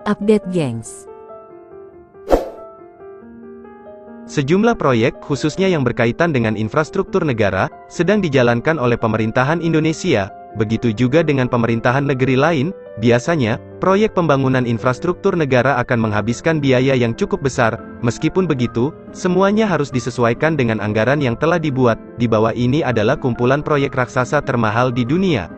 Update gengs. Sejumlah proyek, khususnya yang berkaitan dengan infrastruktur negara, sedang dijalankan oleh pemerintahan Indonesia, begitu juga dengan pemerintahan negeri lain. Biasanya, proyek pembangunan infrastruktur negara akan menghabiskan biaya yang cukup besar. Meskipun begitu, semuanya harus disesuaikan dengan anggaran yang telah dibuat. Di bawah ini adalah kumpulan proyek raksasa termahal di dunia.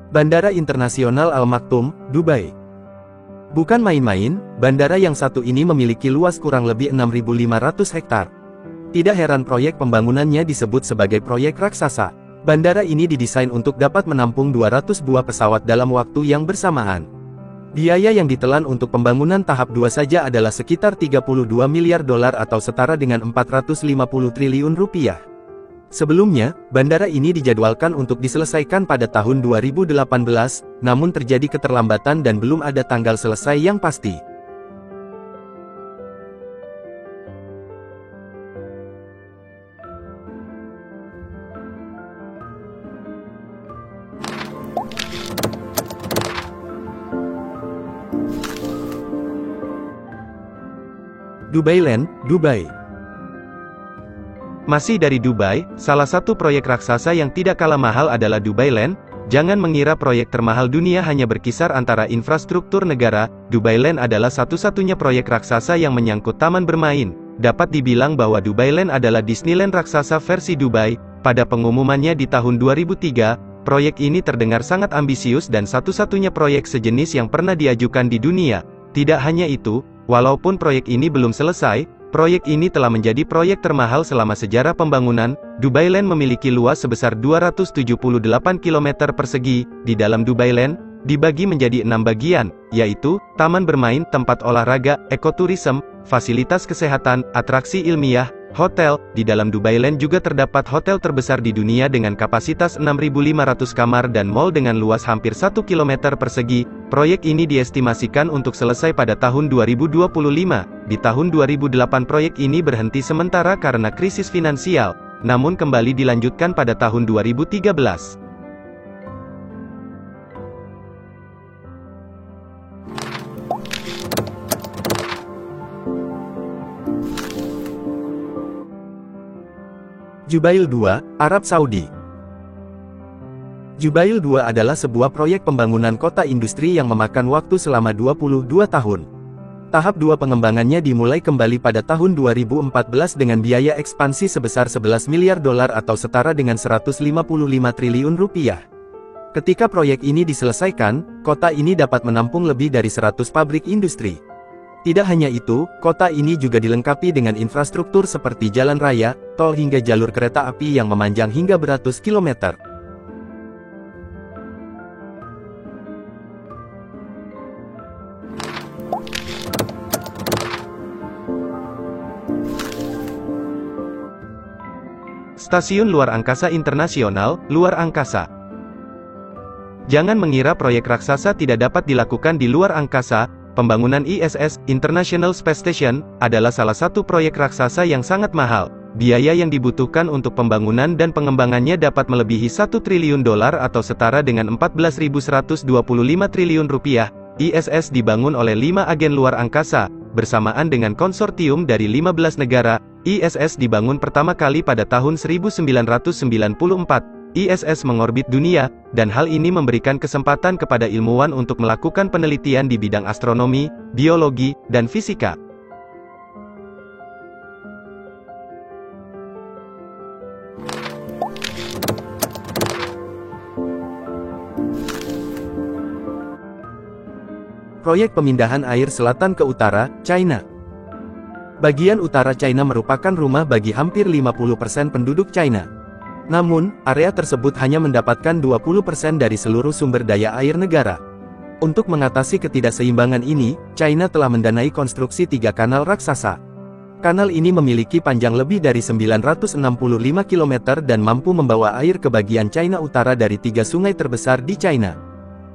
Bandara Internasional Al Maktoum, Dubai. Bukan main-main, bandara yang satu ini memiliki luas kurang lebih 6.500 hektar. Tidak heran proyek pembangunannya disebut sebagai proyek raksasa. Bandara ini didesain untuk dapat menampung 200 buah pesawat dalam waktu yang bersamaan. Biaya yang ditelan untuk pembangunan tahap 2 saja adalah sekitar 32 miliar dolar atau setara dengan 450 triliun rupiah. Sebelumnya, bandara ini dijadwalkan untuk diselesaikan pada tahun 2018, namun terjadi keterlambatan dan belum ada tanggal selesai yang pasti. Dubailand, Dubai. Masih dari Dubai, salah satu proyek raksasa yang tidak kalah mahal adalah Dubailand. Jangan mengira proyek termahal dunia hanya berkisar antara infrastruktur negara. Dubailand adalah satu-satunya proyek raksasa yang menyangkut taman bermain. Dapat dibilang bahwa Dubailand adalah Disneyland raksasa versi Dubai. Pada pengumumannya di tahun 2003, proyek ini terdengar sangat ambisius dan satu-satunya proyek sejenis yang pernah diajukan di dunia. Tidak hanya itu, walaupun proyek ini belum selesai, proyek ini telah menjadi proyek termahal selama sejarah pembangunan. Dubailand memiliki luas sebesar 278 km persegi. Di dalam Dubailand, dibagi menjadi 6 bagian, yaitu, taman bermain, tempat olahraga, ekoturism, fasilitas kesehatan, atraksi ilmiah, hotel. Di dalam Dubailand juga terdapat hotel terbesar di dunia dengan kapasitas 6.500 kamar dan mall dengan luas hampir 1 km persegi. Proyek ini diestimasikan untuk selesai pada tahun 2025. Di tahun 2008 proyek ini berhenti sementara karena krisis finansial, namun kembali dilanjutkan pada tahun 2013. Jubail 2, Arab Saudi. Jubail 2 adalah sebuah proyek pembangunan kota industri yang memakan waktu selama 22 tahun. Tahap 2 pengembangannya dimulai kembali pada tahun 2014 dengan biaya ekspansi sebesar 11 miliar dolar atau setara dengan 155 triliun rupiah. Ketika proyek ini diselesaikan, kota ini dapat menampung lebih dari 100 pabrik industri. Tidak hanya itu, kota ini juga dilengkapi dengan infrastruktur seperti jalan raya, tol hingga jalur kereta api yang memanjang hingga beratus kilometer. Stasiun Luar Angkasa Internasional, Luar Angkasa. Jangan mengira proyek raksasa tidak dapat dilakukan di luar angkasa. Pembangunan ISS, International Space Station, adalah salah satu proyek raksasa yang sangat mahal. Biaya yang dibutuhkan untuk pembangunan dan pengembangannya dapat melebihi 1 triliun dolar atau setara dengan 14.125 triliun rupiah. ISS dibangun oleh 5 agen luar angkasa, bersamaan dengan konsortium dari 15 negara. ISS dibangun pertama kali pada tahun 1994. ISS mengorbit dunia, dan hal ini memberikan kesempatan kepada ilmuwan untuk melakukan penelitian di bidang astronomi, biologi, dan fisika. Proyek pemindahan air selatan ke utara, China. Bagian utara China merupakan rumah bagi hampir 50% penduduk China. Namun, area tersebut hanya mendapatkan 20% dari seluruh sumber daya air negara. Untuk mengatasi ketidakseimbangan ini, China telah mendanai konstruksi 3 kanal raksasa. Kanal ini memiliki panjang lebih dari 965 km dan mampu membawa air ke bagian China Utara dari 3 sungai terbesar di China.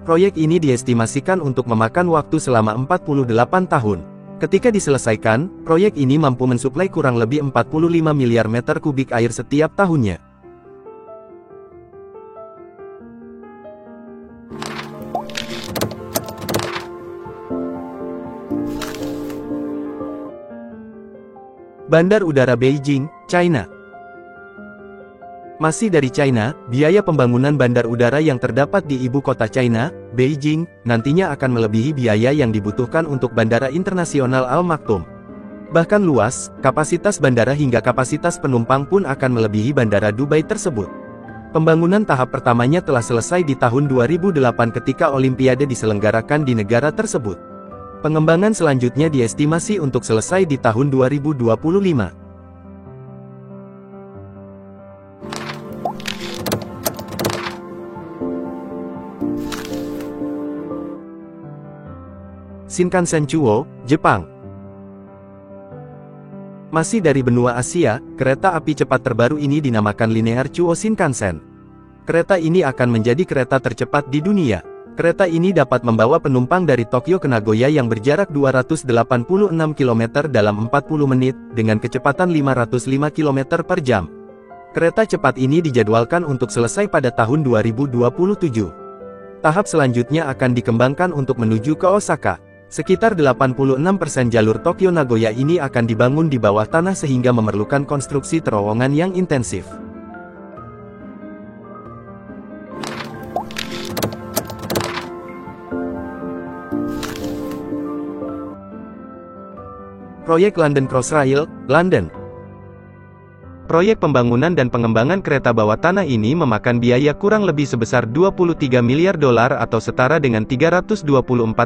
Proyek ini diestimasikan untuk memakan waktu selama 48 tahun. Ketika diselesaikan, proyek ini mampu mensuplai kurang lebih 45 miliar meter kubik air setiap tahunnya. Bandar Udara Beijing, China. Masih dari China, biaya pembangunan bandar udara yang terdapat di ibu kota China, Beijing, nantinya akan melebihi biaya yang dibutuhkan untuk Bandara Internasional Al Maktoum. Bahkan luas, kapasitas bandara hingga kapasitas penumpang pun akan melebihi Bandara Dubai tersebut. Pembangunan tahap pertamanya telah selesai di tahun 2008 ketika Olimpiade diselenggarakan di negara tersebut. Pengembangan selanjutnya diestimasi untuk selesai di tahun 2025. Shinkansen Chuo, Jepang. Masih dari benua Asia, kereta api cepat terbaru ini dinamakan Linear Chuo Shinkansen. Kereta ini akan menjadi kereta tercepat di dunia. Kereta ini dapat membawa penumpang dari Tokyo ke Nagoya yang berjarak 286 km dalam 40 menit, dengan kecepatan 505 km per jam. Kereta cepat ini dijadwalkan untuk selesai pada tahun 2027. Tahap selanjutnya akan dikembangkan untuk menuju ke Osaka. Sekitar 86% jalur Tokyo-Nagoya ini akan dibangun di bawah tanah sehingga memerlukan konstruksi terowongan yang intensif. Proyek London Crossrail, London. Proyek pembangunan dan pengembangan kereta bawah tanah ini memakan biaya kurang lebih sebesar 23 miliar dolar atau setara dengan 324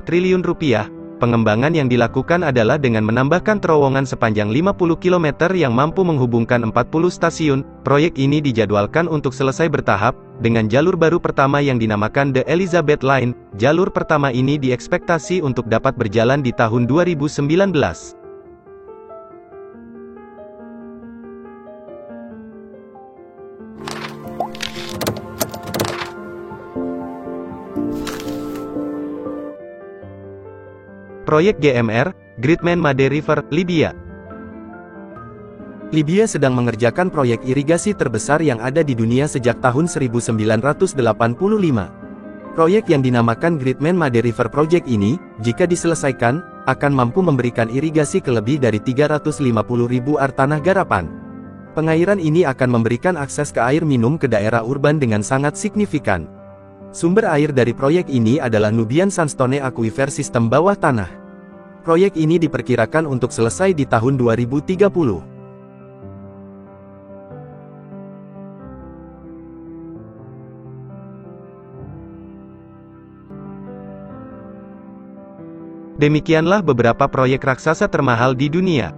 triliun rupiah. Pengembangan yang dilakukan adalah dengan menambahkan terowongan sepanjang 50 km yang mampu menghubungkan 40 stasiun. Proyek ini dijadwalkan untuk selesai bertahap, dengan jalur baru pertama yang dinamakan The Elizabeth Line. Jalur pertama ini diekspektasi untuk dapat berjalan di tahun 2019. Proyek GMR, Greatman Made River, Libya. Libya sedang mengerjakan proyek irigasi terbesar yang ada di dunia sejak tahun 1985. Proyek yang dinamakan Greatman Made River Project ini, jika diselesaikan, akan mampu memberikan irigasi ke lebih dari 350.000 ar tanah garapan. Pengairan ini akan memberikan akses ke air minum ke daerah urban dengan sangat signifikan. Sumber air dari proyek ini adalah Nubian Sandstone Aquifer sistem bawah tanah. Proyek ini diperkirakan untuk selesai di tahun 2030. Demikianlah beberapa proyek raksasa termahal di dunia.